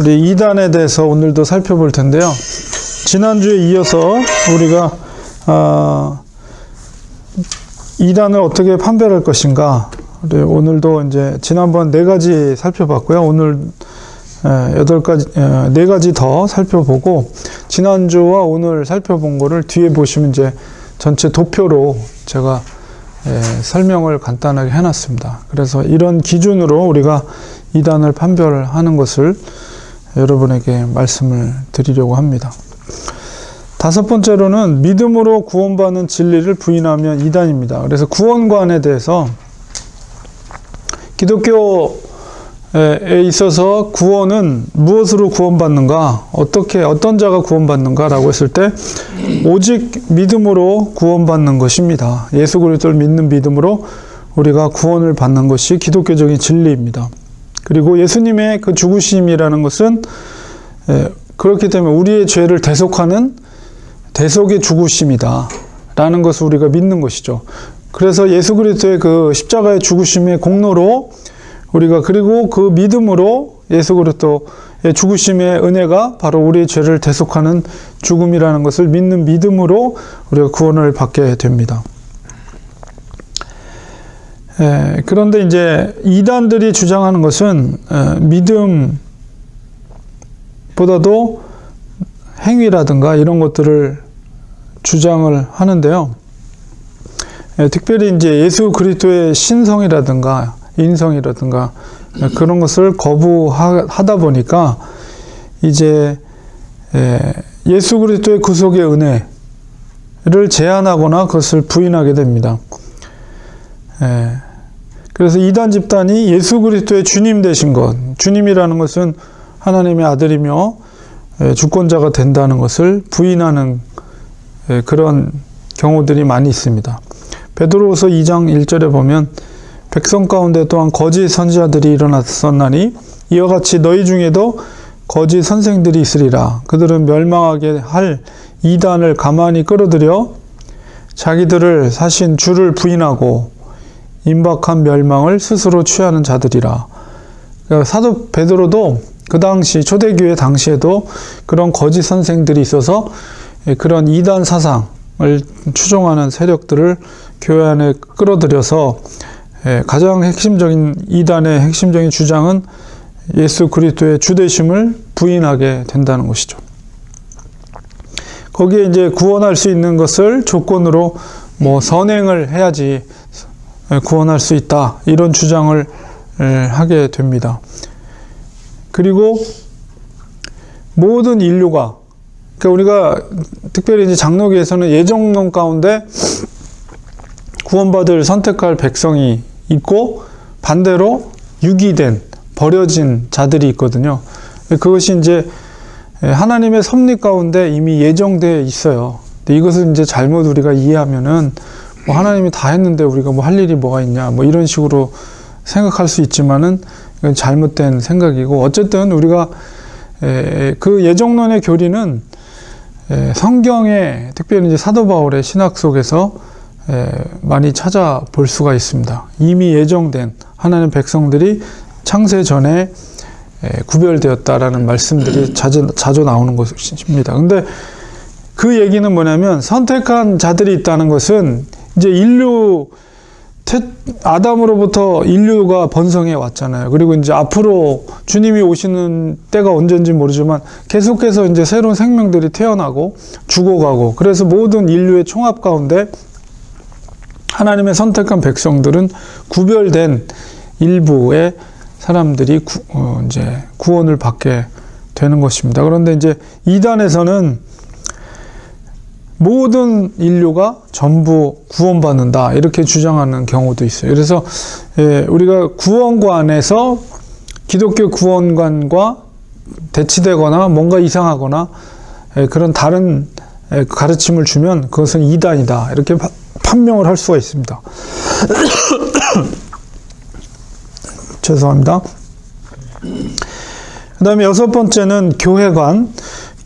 우리 이단에 대해서 오늘도 살펴볼 텐데요. 지난주에 이어서 우리가 이단을 어떻게 판별할 것인가, 우리 오늘도 이제 지난번 4가지 살펴봤고요. 오늘 4가지 더 살펴보고, 지난주와 오늘 살펴본 거를 뒤에 보시면 이제 전체 도표로 제가 설명을 간단하게 해놨습니다. 그래서 이런 기준으로 우리가 이단을 판별하는 것을 여러분에게 말씀을 드리려고 합니다. 5번째로는 믿음으로 구원받는 진리를 부인하면 이단입니다. 그래서 구원관에 대해서, 기독교에 있어서 구원은 무엇으로 구원받는가, 어떤 자가 구원받는가라고 했을 때 오직 믿음으로 구원받는 것입니다. 예수 그리스도를 믿는 믿음으로 우리가 구원을 받는 것이 기독교적인 진리입니다. 그리고 예수님의 그 죽으심이라는 것은 그렇기 때문에 우리의 죄를 대속하는 대속의 죽으심이다 라는 것을 우리가 믿는 것이죠. 그래서 예수 그리스도의 그 십자가의 죽으심의 공로로 우리가, 그리고 그 믿음으로 예수 그리스도의 죽으심의 은혜가 바로 우리의 죄를 대속하는 죽음이라는 것을 믿는 믿음으로 우리가 구원을 받게 됩니다. 그런데 이제 이단들이 주장하는 것은 믿음보다도 행위라든가 이런 것들을 주장을 하는데요. 특별히 이제 예수 그리스도의 신성이라든가 인성이라든가 그런 것을 거부하다 보니까 이제 예수 그리스도의 구속의 은혜를 제한하거나 그것을 부인하게 됩니다. 그래서 이단 집단이 예수 그리스도의 주님 되신 것, 주님이라는 것은 하나님의 아들이며 주권자가 된다는 것을 부인하는 그런 경우들이 많이 있습니다. 베드로후서 2장 1절에 보면 백성 가운데 또한 거짓 선지자들이 일어났었나니 이와 같이 너희 중에도 거짓 선생들이 있으리라. 그들은 멸망하게 할 이단을 가만히 끌어들여 자기들을 사신 주를 부인하고 임박한 멸망을 스스로 취하는 자들이라. 그러니까 사도 베드로도 그 당시 초대교회 당시에도 그런 거짓 선생들이 있어서 그런 이단 사상을 추종하는 세력들을 교회 안에 끌어들여서 가장 핵심적인 이단의 핵심적인 주장은 예수 그리스도의 주되심을 부인하게 된다는 것이죠. 거기에 이제 구원할 수 있는 것을 조건으로 선행을 해야지 구원할 수 있다, 이런 주장을 하게 됩니다. 그리고 모든 인류가, 그러니까 우리가 특별히 이제 장로교에서는 예정론 가운데 구원받을 선택할 백성이 있고 반대로 유기된, 버려진 자들이 있거든요. 그것이 이제 하나님의 섭리 가운데 이미 예정되어 있어요. 근데 이것을 이제 잘못 우리가 이해하면은 하나님이 다 했는데 우리가 할 일이 뭐가 있냐, 이런 식으로 생각할 수 있지만은 이건 잘못된 생각이고, 어쨌든 우리가 그 예정론의 교리는 성경에, 특별히 이제 사도 바울의 신학 속에서 많이 찾아볼 수가 있습니다. 이미 예정된 하나님 백성들이 창세 전에 구별되었다라는 말씀들이 자주 나오는 것입니다. 근데 그 얘기는 뭐냐면, 선택한 자들이 있다는 것은 이제 아담으로부터 인류가 번성해 왔잖아요. 그리고 이제 앞으로 주님이 오시는 때가 언제인지 모르지만 계속해서 이제 새로운 생명들이 태어나고 죽어가고, 그래서 모든 인류의 총합 가운데 하나님의 선택한 백성들은 구별된 일부의 사람들이 이제 구원을 받게 되는 것입니다. 그런데 이제 이단에서는 모든 인류가 전부 구원받는다, 이렇게 주장하는 경우도 있어요. 그래서 우리가 구원관에서 기독교 구원관과 대치되거나 뭔가 이상하거나 그런 다른 가르침을 주면 그것은 이단이다, 이렇게 판명을 할 수가 있습니다. 죄송합니다. 그 다음에 6번째는 교회관,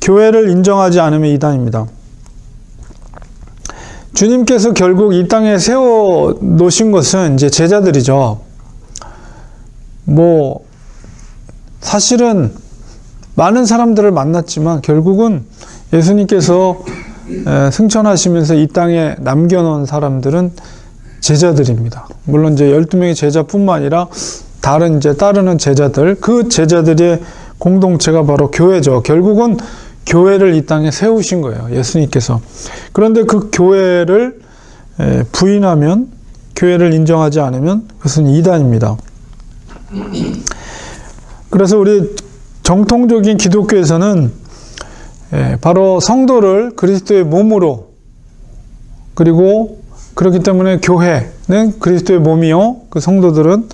교회를 인정하지 않으면 이단입니다. 주님께서 결국 이 땅에 세워 놓으신 것은 이제 제자들이죠. 사실은 많은 사람들을 만났지만 결국은 예수님께서 승천하시면서 이 땅에 남겨놓은 사람들은 제자들입니다. 물론 이제 12명의 제자뿐만 아니라 다른 이제 따르는 제자들, 그 제자들의 공동체가 바로 교회죠. 결국은 교회를 이 땅에 세우신 거예요, 예수님께서. 그런데 그 교회를 부인하면, 교회를 인정하지 않으면 그것은 이단입니다. 그래서 우리 정통적인 기독교에서는 바로 성도를 그리스도의 몸으로, 그리고 그렇기 때문에 교회는 그리스도의 몸이요, 그 성도들은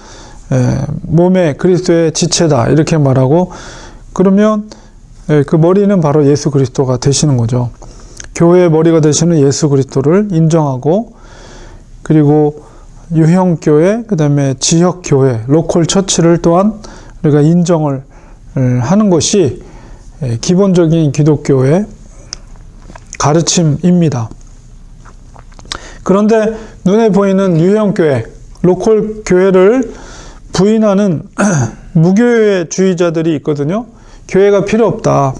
몸의 그리스도의 지체다, 이렇게 말하고, 그러면 그 머리는 바로 예수 그리스도가 되시는 거죠. 교회의 머리가 되시는 예수 그리스도를 인정하고, 그리고 유형교회, 그 다음에 지역교회, 로컬 처치를 또한 우리가 인정을 하는 것이 기본적인 기독교의 가르침입니다. 그런데 눈에 보이는 유형교회, 로컬 교회를 부인하는 무교회주의자들이 있거든요. 교회가 필요 없다.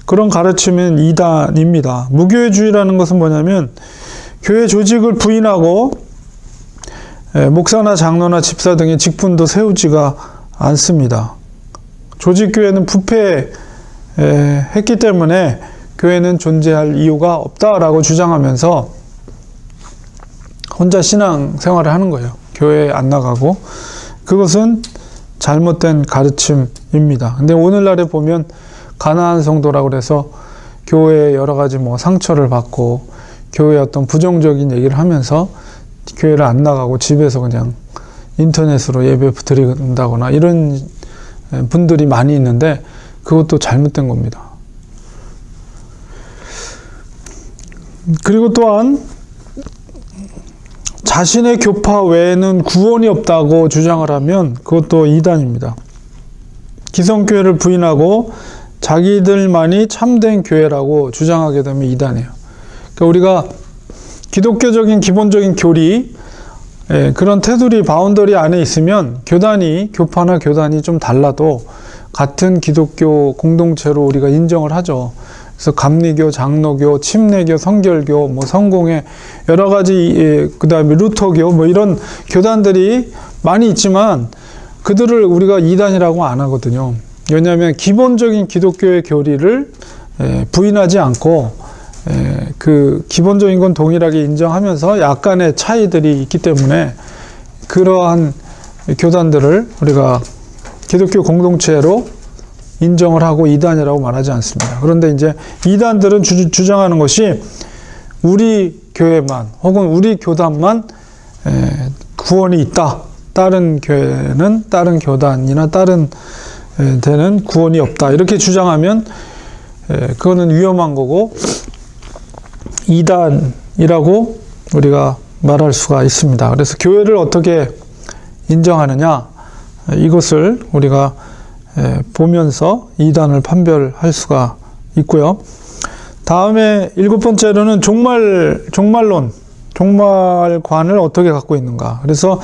그런 가르침은 이단입니다. 무교회주의라는 것은 뭐냐면 교회 조직을 부인하고 목사나 장로나 집사 등의 직분도 세우지가 않습니다. 조직교회는 부패했기 때문에 교회는 존재할 이유가 없다라고 주장하면서 혼자 신앙생활을 하는 거예요. 교회에 안 나가고. 그것은 잘못된 가르침입니다. 근데 오늘날에 보면 가난한 성도라고 그래서 교회에 여러 가지 상처를 받고 교회의 어떤 부정적인 얘기를 하면서 교회를 안 나가고 집에서 그냥 인터넷으로 예배 드린다거나 이런 분들이 많이 있는데 그것도 잘못된 겁니다. 그리고 또한 자신의 교파 외에는 구원이 없다고 주장을 하면 그것도 이단입니다. 기성교회를 부인하고 자기들만이 참된 교회라고 주장하게 되면 이단이에요. 그러니까 우리가 기독교적인 기본적인 교리, 그런 테두리, 바운더리 안에 있으면 교파나 교단이 좀 달라도 같은 기독교 공동체로 우리가 인정을 하죠. 그래서 감리교, 장로교, 침례교, 성결교, 성공회, 여러 가지, 그 다음에 루터교, 이런 교단들이 많이 있지만 그들을 우리가 이단이라고 안 하거든요. 왜냐하면 기본적인 기독교의 교리를 부인하지 않고 그 기본적인 건 동일하게 인정하면서 약간의 차이들이 있기 때문에 그러한 교단들을 우리가 기독교 공동체로 인정을 하고 이단이라고 말하지 않습니다. 그런데 이제 이단들은 주장하는 것이 우리 교회만 혹은 우리 교단만 구원이 있다. 다른 교회는 다른 교단이나 다른 데는 구원이 없다. 이렇게 주장하면 그거는 위험한 거고 이단이라고 우리가 말할 수가 있습니다. 그래서 교회를 어떻게 인정하느냐, 이것을 우리가 보면서 이단을 판별할 수가 있고요. 다음에 7번째로는 종말론, 종말관을 어떻게 갖고 있는가. 그래서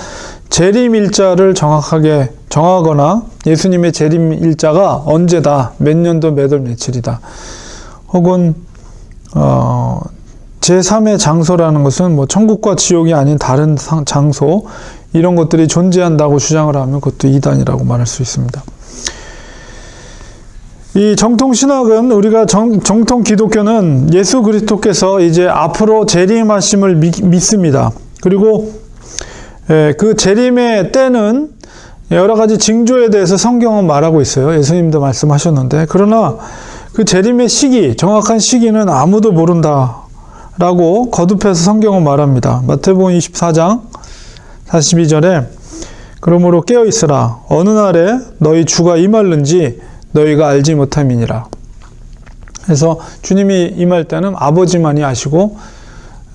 재림일자를 정확하게 정하거나 예수님의 재림일자가 언제다, 몇 년도 몇 월 며칠이다. 혹은 제3의 장소라는 것은 천국과 지옥이 아닌 다른 장소, 이런 것들이 존재한다고 주장을 하면 그것도 이단이라고 말할 수 있습니다. 이 정통신학은 우리가 정통 기독교는 예수 그리스도께서 이제 앞으로 재림하심을 믿습니다. 그리고 그 재림의 때는 여러 가지 징조에 대해서 성경은 말하고 있어요. 예수님도 말씀하셨는데, 그러나 그 재림의 시기, 정확한 시기는 아무도 모른다라고 거듭해서 성경은 말합니다. 마태복음 24장 42절에 그러므로 깨어있으라. 어느 날에 너희 주가 임할는지 너희가 알지 못함이니라. 그래서 주님이 임할 때는 아버지만이 아시고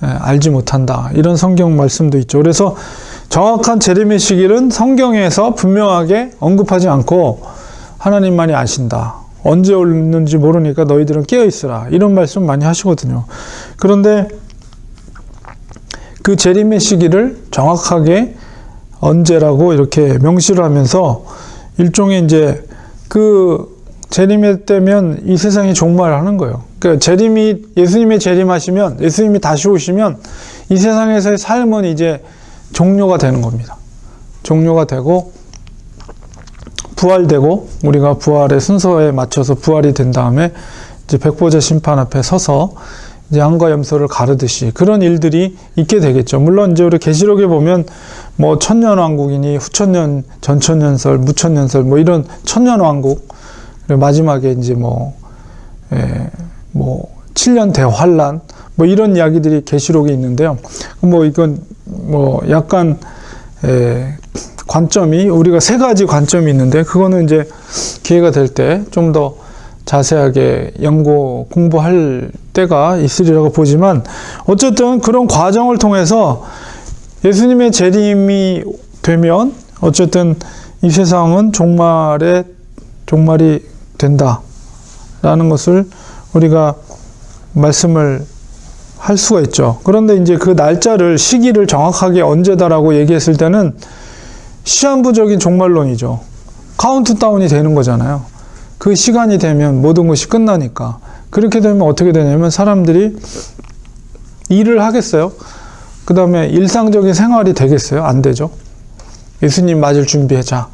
알지 못한다. 이런 성경 말씀도 있죠. 그래서 정확한 재림의 시기는 성경에서 분명하게 언급하지 않고 하나님만이 아신다. 언제 오는지 모르니까 너희들은 깨어있으라. 이런 말씀 많이 하시거든요. 그런데 그 재림의 시기를 정확하게 언제라고 이렇게 명시를 하면서 일종의 이제 그 재림의 때면 이 세상이 종말하는 거예요. 그러니까 예수님이 재림하시면, 예수님이 다시 오시면 이 세상에서의 삶은 이제 종료가 되는 겁니다. 종료가 되고 부활되고, 우리가 부활의 순서에 맞춰서 부활이 된 다음에 이제 백보자 심판 앞에 서서 이제 양과 염소를 가르듯이 그런 일들이 있게 되겠죠. 물론 이제 우리 계시록에 보면 뭐 천년왕국이니 후천년, 전천년설, 무천년설 뭐 이런 천년왕국, 그리고 마지막에 이제 뭐 7년 대환란 뭐 이런 이야기들이 계시록에 있는데요. 뭐 이건 뭐 약간 관점이, 우리가 세 가지 관점이 있는데, 그거는 이제 기회가 될 때 좀 더 자세하게 공부할 때가 있으리라고 보지만, 어쨌든 그런 과정을 통해서 예수님의 재림이 되면 어쨌든 이 세상은 종말이 된다라는 것을 우리가 말씀을 할 수가 있죠. 그런데 이제 그 날짜를, 시기를 정확하게 언제다라고 얘기했을 때는 시한부적인 종말론이죠. 카운트다운이 되는 거잖아요. 그 시간이 되면 모든 것이 끝나니까. 그렇게 되면 어떻게 되냐면 사람들이 일을 하겠어요? 그 다음에 일상적인 생활이 되겠어요? 안 되죠. 예수님 맞을 준비하자.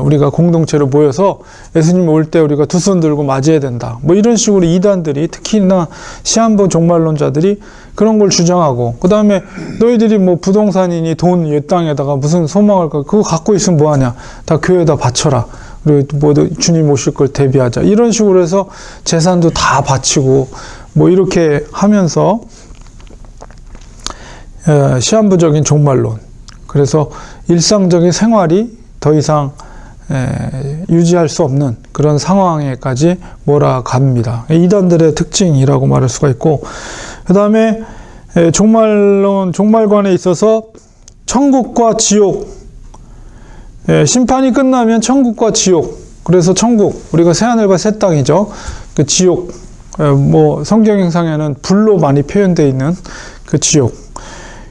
우리가 공동체로 모여서 예수님 올 때 우리가 두 손 들고 맞이해야 된다. 뭐 이런 식으로 이단들이, 특히나 시한부 종말론자들이 그런 걸 주장하고, 그 다음에 너희들이 뭐 부동산이니 돈 이 땅에다가 무슨 소망을, 그거 갖고 있으면 뭐하냐. 다 교회에다 바쳐라. 그리고 뭐 주님 오실 걸 대비하자. 이런 식으로 해서 재산도 다 바치고 뭐 이렇게 하면서 시한부적인 종말론. 그래서 일상적인 생활이 더 이상 유지할 수 없는 그런 상황에까지 몰아갑니다. 이단들의 특징이라고 말할 수가 있고, 그 다음에 종말관에 있어서 천국과 지옥, 심판이 끝나면 천국과 지옥, 그래서 천국, 우리가 새하늘과 새 땅이죠. 그 지옥, 뭐 성경상에는 불로 많이 표현되어 있는 그 지옥,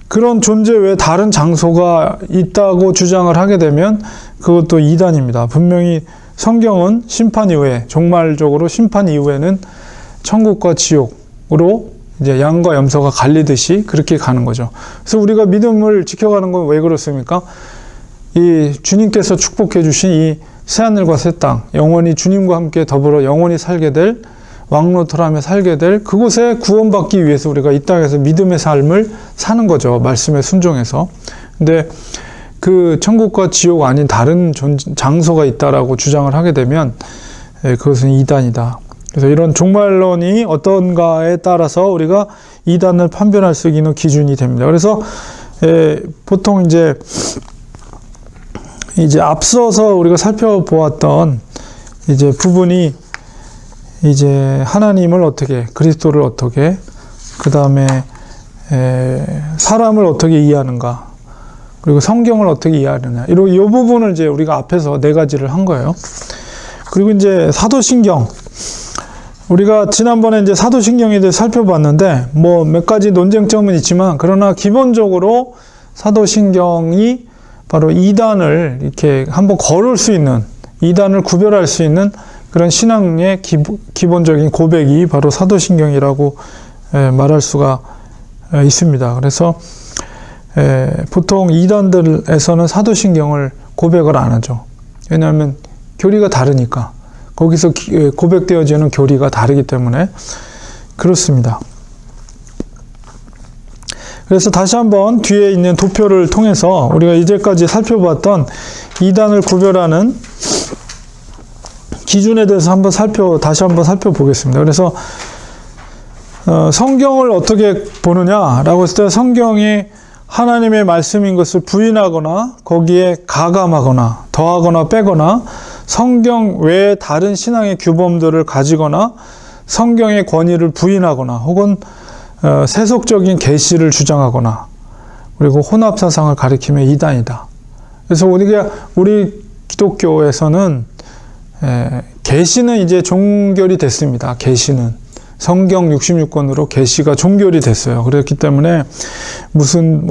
그런 존재 외에 다른 장소가 있다고 주장을 하게 되면 그것도 이단입니다. 분명히 성경은 심판 이후에, 종말적으로 심판 이후에는 천국과 지옥으로 이제 양과 염소가 갈리듯이 그렇게 가는 거죠. 그래서 우리가 믿음을 지켜가는 건 왜 그렇습니까? 이 주님께서 축복해 주신 이 새하늘과 새 땅, 영원히 주님과 함께 더불어 영원히 살게 될, 왕노토라며 살게 될 그곳에 구원받기 위해서 우리가 이 땅에서 믿음의 삶을 사는 거죠. 말씀에 순종해서. 근데 그 천국과 지옥 아닌 다른 장소가 있다라고 주장을 하게 되면 그것은 이단이다. 그래서 이런 종말론이 어떤가에 따라서 우리가 이단을 판별할 수 있는 기준이 됩니다. 그래서 보통 이제 앞서서 우리가 살펴보았던 이제 부분이 이제 하나님을 어떻게, 그리스도를 어떻게, 그 다음에 사람을 어떻게 이해하는가, 그리고 성경을 어떻게 이해하느냐, 이 부분을 이제 우리가 앞에서 네 가지를 한 거예요. 그리고 이제 사도신경, 우리가 지난번에 이제 사도신경에 대해 살펴봤는데 뭐 몇 가지 논쟁점은 있지만, 그러나 기본적으로 사도신경이 바로 이단을 이렇게 한번 거를 수 있는, 이단을 구별할 수 있는 그런 신앙의 기본적인 고백이 바로 사도신경이라고 말할 수가 있습니다. 그래서 보통 이단들에서는 사도신경을 고백을 안 하죠. 왜냐하면 교리가 다르니까. 거기서 고백되어지는 교리가 다르기 때문에 그렇습니다. 그래서 다시 한번 뒤에 있는 도표를 통해서 우리가 이제까지 살펴봤던 이단을 구별하는 기준에 대해서 다시 한번 살펴보겠습니다. 그래서 성경을 어떻게 보느냐라고 했을 때, 성경이 하나님의 말씀인 것을 부인하거나 거기에 가감하거나 더하거나 빼거나 성경 외에 다른 신앙의 규범들을 가지거나 성경의 권위를 부인하거나 혹은 세속적인 계시를 주장하거나 그리고 혼합사상을 가리키며 이단이다. 그래서 우리 기독교에서는 계시는 이제 종결이 됐습니다. 계시는 성경 66권으로 계시가 종결이 됐어요. 그렇기 때문에 무슨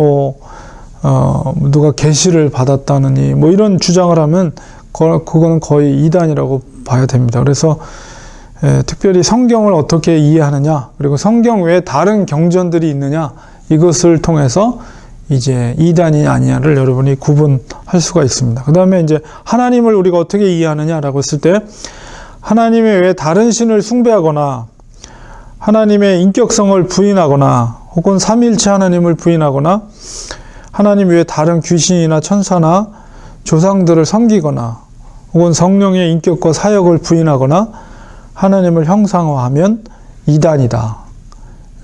누가 계시를 받았다느니 뭐 이런 주장을 하면 그거는 거의 이단이라고 봐야 됩니다. 그래서 특별히 성경을 어떻게 이해하느냐, 그리고 성경 외에 다른 경전들이 있느냐, 이것을 통해서 이제 이단이냐 아니냐를 여러분이 구분할 수가 있습니다. 그 다음에 이제 하나님을 우리가 어떻게 이해하느냐라고 했을 때, 하나님 외에 다른 신을 숭배하거나 하나님의 인격성을 부인하거나 혹은 삼위일체 하나님을 부인하거나 하나님 외에 다른 귀신이나 천사나 조상들을 섬기거나 혹은 성령의 인격과 사역을 부인하거나 하나님을 형상화하면 이단이다.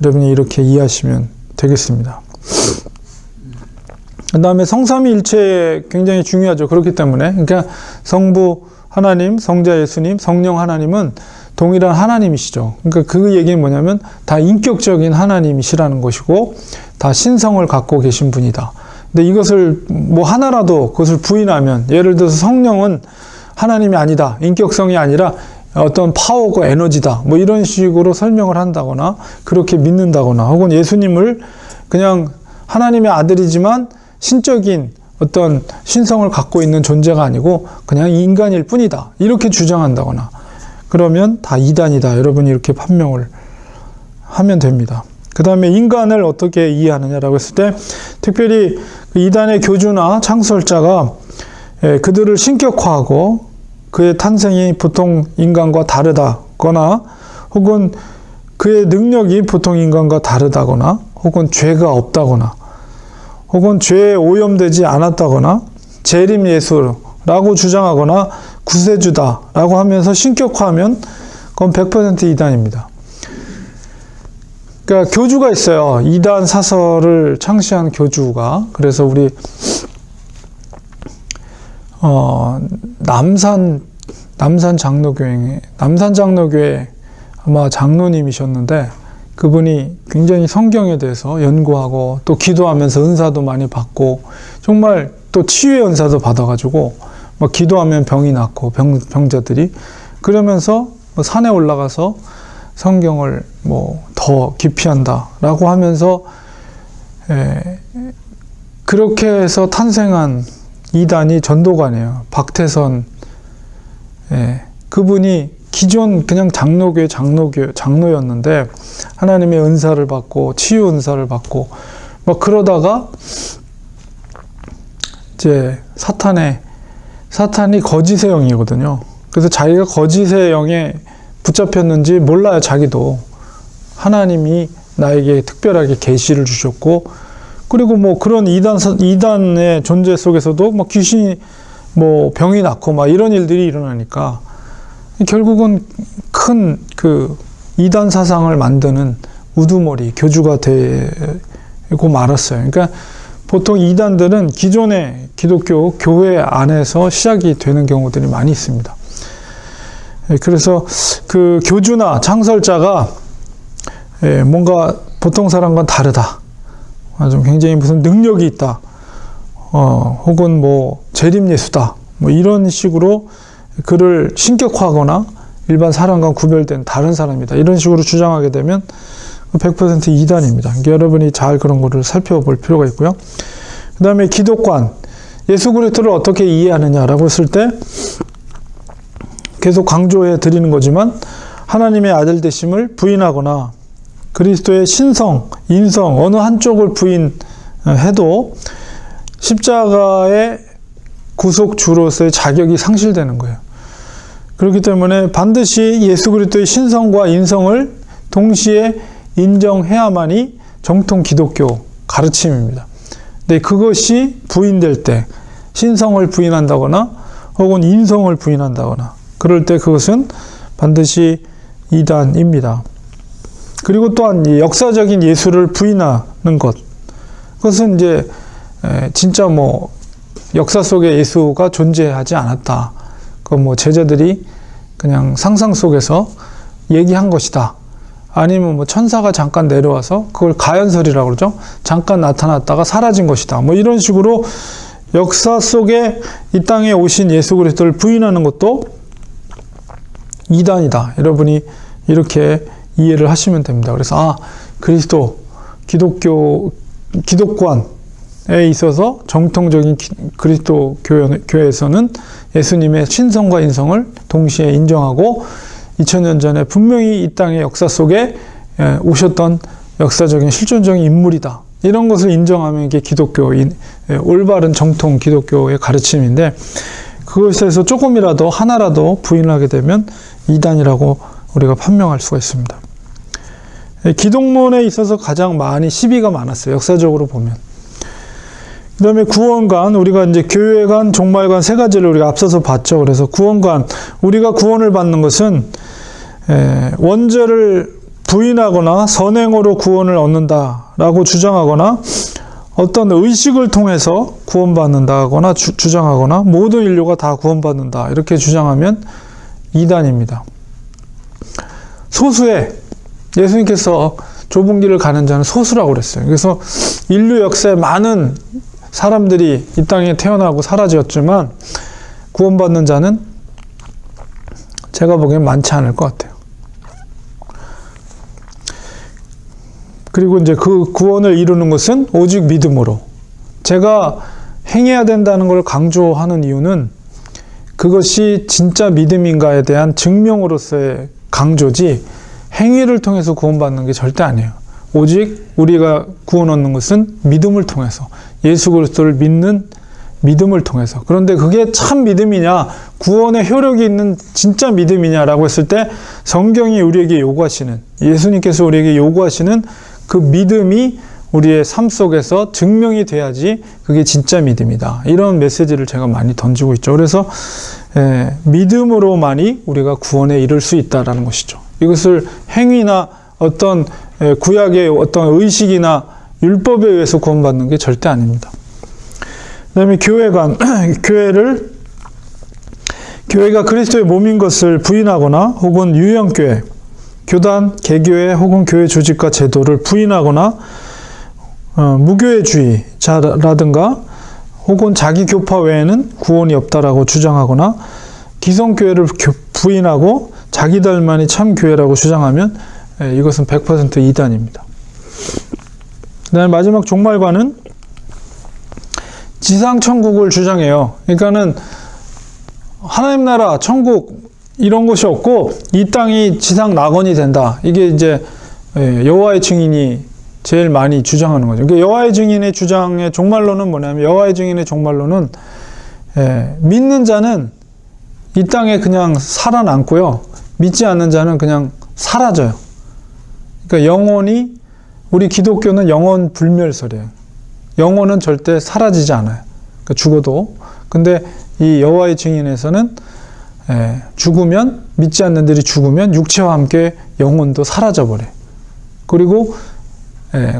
여러분이 이렇게 이해하시면 되겠습니다. 그 다음에 성삼위일체 굉장히 중요하죠. 그렇기 때문에 그러니까 성부 하나님, 성자 예수님, 성령 하나님은 동일한 하나님이시죠. 그러니까 그 얘기는 뭐냐면 다 인격적인 하나님이시라는 것이고 다 신성을 갖고 계신 분이다. 근데 이것을 뭐 하나라도 그것을 부인하면, 예를 들어서 성령은 하나님이 아니다, 인격성이 아니라 어떤 파워고 에너지다, 뭐 이런 식으로 설명을 한다거나 그렇게 믿는다거나, 혹은 예수님을 그냥 하나님의 아들이지만 신적인 어떤 신성을 갖고 있는 존재가 아니고 그냥 인간일 뿐이다, 이렇게 주장한다거나 그러면 다 이단이다. 여러분이 이렇게 판명을 하면 됩니다. 그 다음에 인간을 어떻게 이해하느냐라고 했을 때, 특별히 이단의 교주나 창설자가 그들을 신격화하고 그의 탄생이 보통 인간과 다르다거나 혹은 그의 능력이 보통 인간과 다르다거나 혹은 죄가 없다거나 혹은 죄에 오염되지 않았다거나 재림 예수라고 주장하거나 구세주다라고 하면서 신격화하면 그건 100% 이단입니다. 그러니까 교주가 있어요. 이단 사설을 창시한 교주가. 그래서 우리 남산 장로교회 아마 장로님이셨는데, 그분이 굉장히 성경에 대해서 연구하고 또 기도하면서 은사도 많이 받고 정말 또 치유의 은사도 받아가지고 막 기도하면 병이 낫고 병자들이, 그러면서 산에 올라가서 성경을 뭐 더 깊이 한다라고 하면서 그렇게 해서 탄생한 이단이 전도관이에요. 박태선. 그분이 기존 그냥 장로였는데 하나님의 은사를 받고 치유 은사를 받고 막 그러다가 이제 사탄이 거짓의 영이거든요. 그래서 자기가 거짓의 영에 붙잡혔는지 몰라요. 자기도 하나님이 나에게 특별하게 계시를 주셨고, 그리고 뭐 그런 이단의 존재 속에서도 뭐 귀신이 뭐 병이 낫고 막 이런 일들이 일어나니까 결국은 큰 그 이단 사상을 만드는 우두머리 교주가 되고 말았어요. 그러니까 보통 이단들은 기존의 기독교 교회 안에서 시작이 되는 경우들이 많이 있습니다. 그래서 그 교주나 창설자가 뭔가 보통 사람과는 다르다, 좀 굉장히 무슨 능력이 있다, 혹은 뭐 재림 예수다, 뭐 이런 식으로 그를 신격화하거나 일반 사람과 구별된 다른 사람이다, 이런 식으로 주장하게 되면 100% 이단입니다. 그러니까 여러분이 잘 그런 거를 살펴볼 필요가 있고요. 그 다음에 기독관, 예수 그리스도를 어떻게 이해하느냐라고 했을 때 계속 강조해 드리는 거지만, 하나님의 아들 되심을 부인하거나 그리스도의 신성, 인성 어느 한쪽을 부인해도 십자가의 구속주로서의 자격이 상실되는 거예요. 그렇기 때문에 반드시 예수 그리스도의 신성과 인성을 동시에 인정해야만이 정통 기독교 가르침입니다. 근데 그것이 부인될 때, 신성을 부인한다거나 혹은 인성을 부인한다거나 그럴 때 그것은 반드시 이단입니다. 그리고 또한 역사적인 예수를 부인하는 것, 그것은 이제 진짜 뭐 역사 속에 예수가 존재하지 않았다, 그 뭐 제자들이 그냥 상상 속에서 얘기한 것이다, 아니면 뭐 천사가 잠깐 내려와서 그걸 가연설이라고 그러죠. 잠깐 나타났다가 사라진 것이다, 뭐 이런 식으로 역사 속에 이 땅에 오신 예수 그리스도를 부인하는 것도 이단이다. 여러분이 이렇게 이해를 하시면 됩니다. 그래서 그리스도, 기독관, 있어서 정통적인 그리스도 교회에서는 예수님의 신성과 인성을 동시에 인정하고 2000년 전에 분명히 이 땅의 역사 속에 오셨던 역사적인 실존적인 인물이다. 이런 것을 인정하면 이게 기독교인 올바른 정통 기독교의 가르침인데, 그것에서 조금이라도 하나라도 부인하게 되면 이단이라고 우리가 판명할 수가 있습니다. 기독론에 있어서 가장 많이 시비가 많았어요. 역사적으로 보면. 그 다음에 구원관, 우리가 이제 교회관, 종말관 세 가지를 우리가 앞서서 봤죠. 그래서 구원관, 우리가 구원을 받는 것은 원죄를 부인하거나 선행으로 구원을 얻는다라고 주장하거나 어떤 의식을 통해서 구원받는다거나 주장하거나 모든 인류가 다 구원받는다 이렇게 주장하면 이단입니다. 소수의, 예수님께서 좁은 길을 가는 자는 소수라고 그랬어요. 그래서 인류 역사에 많은 사람들이 이 땅에 태어나고 사라졌지만 구원받는 자는 제가 보기엔 많지 않을 것 같아요. 그리고 이제 그 구원을 이루는 것은 오직 믿음으로. 제가 행해야 된다는 걸 강조하는 이유는 그것이 진짜 믿음인가에 대한 증명으로서의 강조지, 행위를 통해서 구원받는 게 절대 아니에요. 오직 우리가 구원 얻는 것은 믿음을 통해서, 예수 그리스도를 믿는 믿음을 통해서. 그런데 그게 참 믿음이냐, 구원의 효력이 있는 진짜 믿음이냐라고 했을 때 성경이 우리에게 요구하시는, 예수님께서 우리에게 요구하시는 그 믿음이 우리의 삶 속에서 증명이 돼야지 그게 진짜 믿음이다. 이런 메시지를 제가 많이 던지고 있죠. 그래서 믿음으로만이 우리가 구원에 이를 수 있다라는 것이죠. 이것을 행위나 어떤 구약의 어떤 의식이나 율법에 의해서 구원받는 게 절대 아닙니다. 그 다음에 교회관, 교회가 그리스도의 몸인 것을 부인하거나 혹은 유형교회, 교단, 개교회 혹은 교회 조직과 제도를 부인하거나 무교회주의자라든가 혹은 자기 교파 외에는 구원이 없다라고 주장하거나 기성교회를 부인하고 자기들만이 참 교회라고 주장하면 이것은 100% 이단입니다. 그다음에 마지막 종말관은 지상천국을 주장해요. 그러니까는 하나님 나라, 천국 이런 것이 없고 이 땅이 지상 낙원이 된다. 이게 이제 여호와의 증인이 제일 많이 주장하는 거죠. 그러니까 여호와의 증인의 주장의 종말론은 뭐냐면, 여호와의 증인의 종말론은 믿는 자는 이 땅에 그냥 살아남고요, 믿지 않는 자는 그냥 사라져요. 그러니까 영혼이, 우리 기독교는 영혼 불멸설이에요. 영혼은 절대 사라지지 않아요. 그러니까 죽어도. 근데 이 여호와의 증인에서는 죽으면, 믿지 않는 들이 죽으면 육체와 함께 영혼도 사라져버려요. 그리고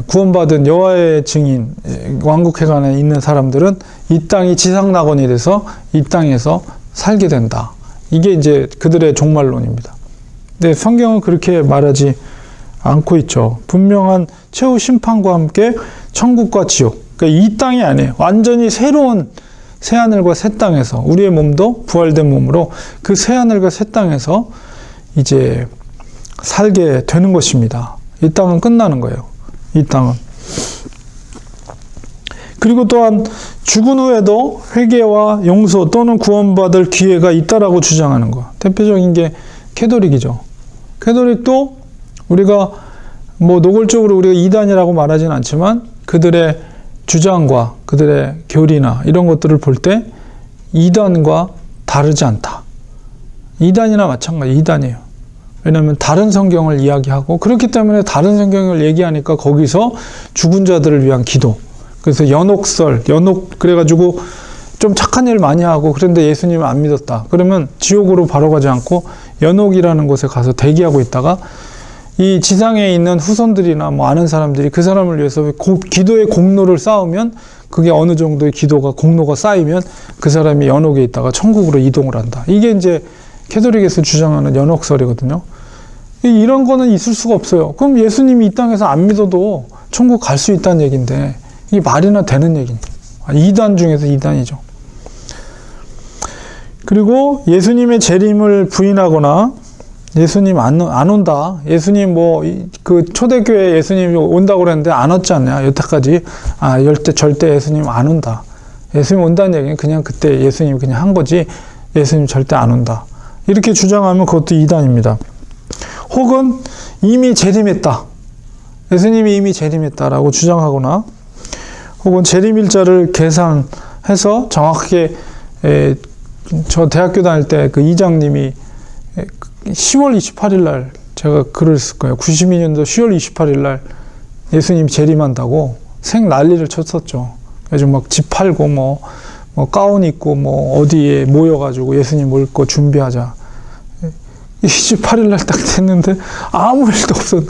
구원받은 여호와의 증인, 왕국회관에 있는 사람들은 이 땅이 지상낙원이 돼서 이 땅에서 살게 된다. 이게 이제 그들의 종말론입니다. 근데 성경은 그렇게 말하지 않고 있죠. 분명한 최후 심판과 함께 천국과 지옥, 그러니까 이 땅이 아니에요. 완전히 새로운 새하늘과 새 땅에서, 우리의 몸도 부활된 몸으로 그 새하늘과 새 땅에서 이제 살게 되는 것입니다. 이 땅은 끝나는 거예요. 이 땅은. 그리고 또한 죽은 후에도 회개와 용서 또는 구원받을 기회가 있다라고 주장하는 거. 대표적인 게 캐톨릭이죠. 캐톨릭도 우리가 뭐 노골적으로 우리가 이단이라고 말하지는 않지만 그들의 주장과 그들의 교리나 이런 것들을 볼 때 이단과 다르지 않다. 이단이나 마찬가지, 이단이에요. 왜냐하면 다른 성경을 이야기하고, 그렇기 때문에 다른 성경을 얘기하니까 거기서 죽은 자들을 위한 기도, 그래서 연옥설, 그래가지고 좀 착한 일 많이 하고 그런데 예수님을 안 믿었다. 그러면 지옥으로 바로 가지 않고 연옥이라는 곳에 가서 대기하고 있다가 이 지상에 있는 후손들이나 뭐 아는 사람들이 그 사람을 위해서 기도의 공로를 쌓으면, 그게 어느 정도의 공로가 쌓이면 그 사람이 연옥에 있다가 천국으로 이동을 한다. 이게 이제 캐톨릭에서 주장하는 연옥설이거든요. 이런 거는 있을 수가 없어요. 그럼 예수님이 이 땅에서 안 믿어도 천국 갈 수 있다는 얘기인데 이게 말이나 되는 얘기입니다. 이단 중에서 이단이죠. 그리고 예수님의 재림을 부인하거나 예수님 안 온다. 예수님 그 초대교회 예수님이 온다고 그랬는데 안 왔지 않냐. 여태까지. 절대 예수님 안 온다. 예수님 온다는 얘기는 그냥 그때 예수님이 그냥 한 거지. 예수님 절대 안 온다. 이렇게 주장하면 그것도 이단입니다. 혹은 이미 재림했다. 예수님이 이미 재림했다라고 주장하거나, 혹은 재림일자를 계산해서 정확하게, 저 대학교 다닐 때 그 이장님이 10월 28일 날 제가 글을 쓸 거예요. 92년도 10월 28일 날 예수님 재림한다고 생 난리를 쳤었죠. 그래서 막 집 팔고 뭐 가운 입고 어디에 모여가지고 예수님 올 거 준비하자. 28일 날 딱 됐는데 아무 일도 없었.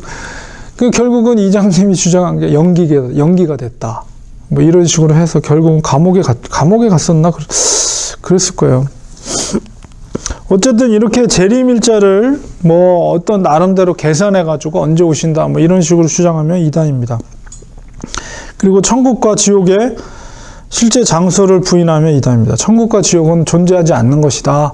결국은 이장님이 주장한 게 연기가 됐다. 이런 식으로 해서 결국은 감옥에 갔었나? 그랬을 거예요. 어쨌든 이렇게 재림일자를 어떤 나름대로 계산해가지고 언제 오신다 이런 식으로 주장하면 이단입니다. 그리고 천국과 지옥의 실제 장소를 부인하면 이단입니다. 천국과 지옥은 존재하지 않는 것이다.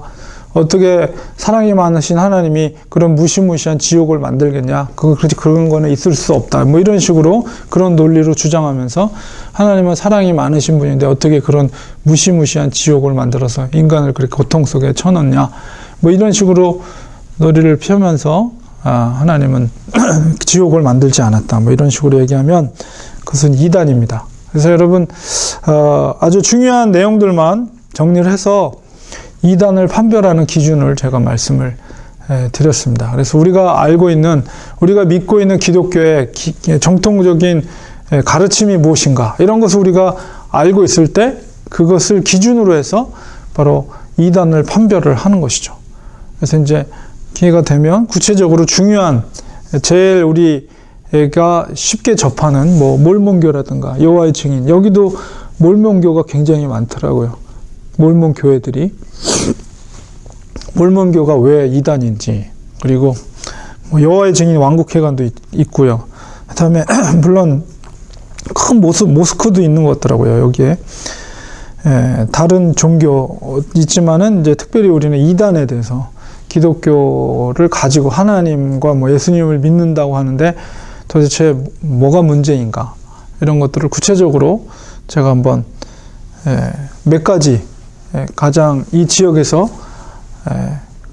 어떻게 사랑이 많으신 하나님이 그런 무시무시한 지옥을 만들겠냐? 그런 거는 있을 수 없다. 이런 식으로 그런 논리로 주장하면서 하나님은 사랑이 많으신 분인데 어떻게 그런 무시무시한 지옥을 만들어서 인간을 그렇게 고통 속에 쳐넣냐? 이런 식으로 논리를 펴면서 하나님은 지옥을 만들지 않았다. 이런 식으로 얘기하면 그것은 이단입니다. 그래서 여러분 아주 중요한 내용들만 정리를 해서 이단을 판별하는 기준을 제가 말씀을 드렸습니다. 그래서 우리가 믿고 있는 기독교의 정통적인 가르침이 무엇인가, 이런 것을 우리가 알고 있을 때 그것을 기준으로 해서 바로 이단을 판별을 하는 것이죠. 그래서 이제 기회가 되면 구체적으로 중요한, 제일 우리가 쉽게 접하는 몰몬교라든가 여호와의 증인, 여기도 몰몬교가 굉장히 많더라고요. 몰몬 교회들이. 몰몬교가 왜 이단인지, 그리고 여호와의 증인 왕국회관도 있고요. 그다음에 물론 큰 모스크도 있는 것 같더라고요. 여기에 다른 종교 있지만은 이제 특별히 우리는 이단에 대해서, 기독교를 가지고 하나님과 예수님을 믿는다고 하는데 도대체 뭐가 문제인가, 이런 것들을 구체적으로 제가 한번 몇 가지 가장 이 지역에서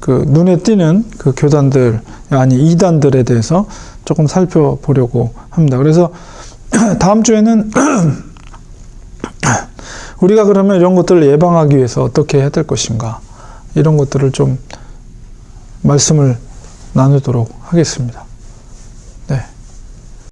그 눈에 띄는 그 교단들, 이단들에 대해서 조금 살펴보려고 합니다. 그래서 다음 주에는 우리가 그러면 이런 것들을 예방하기 위해서 어떻게 해야 될 것인가, 이런 것들을 좀 말씀을 나누도록 하겠습니다.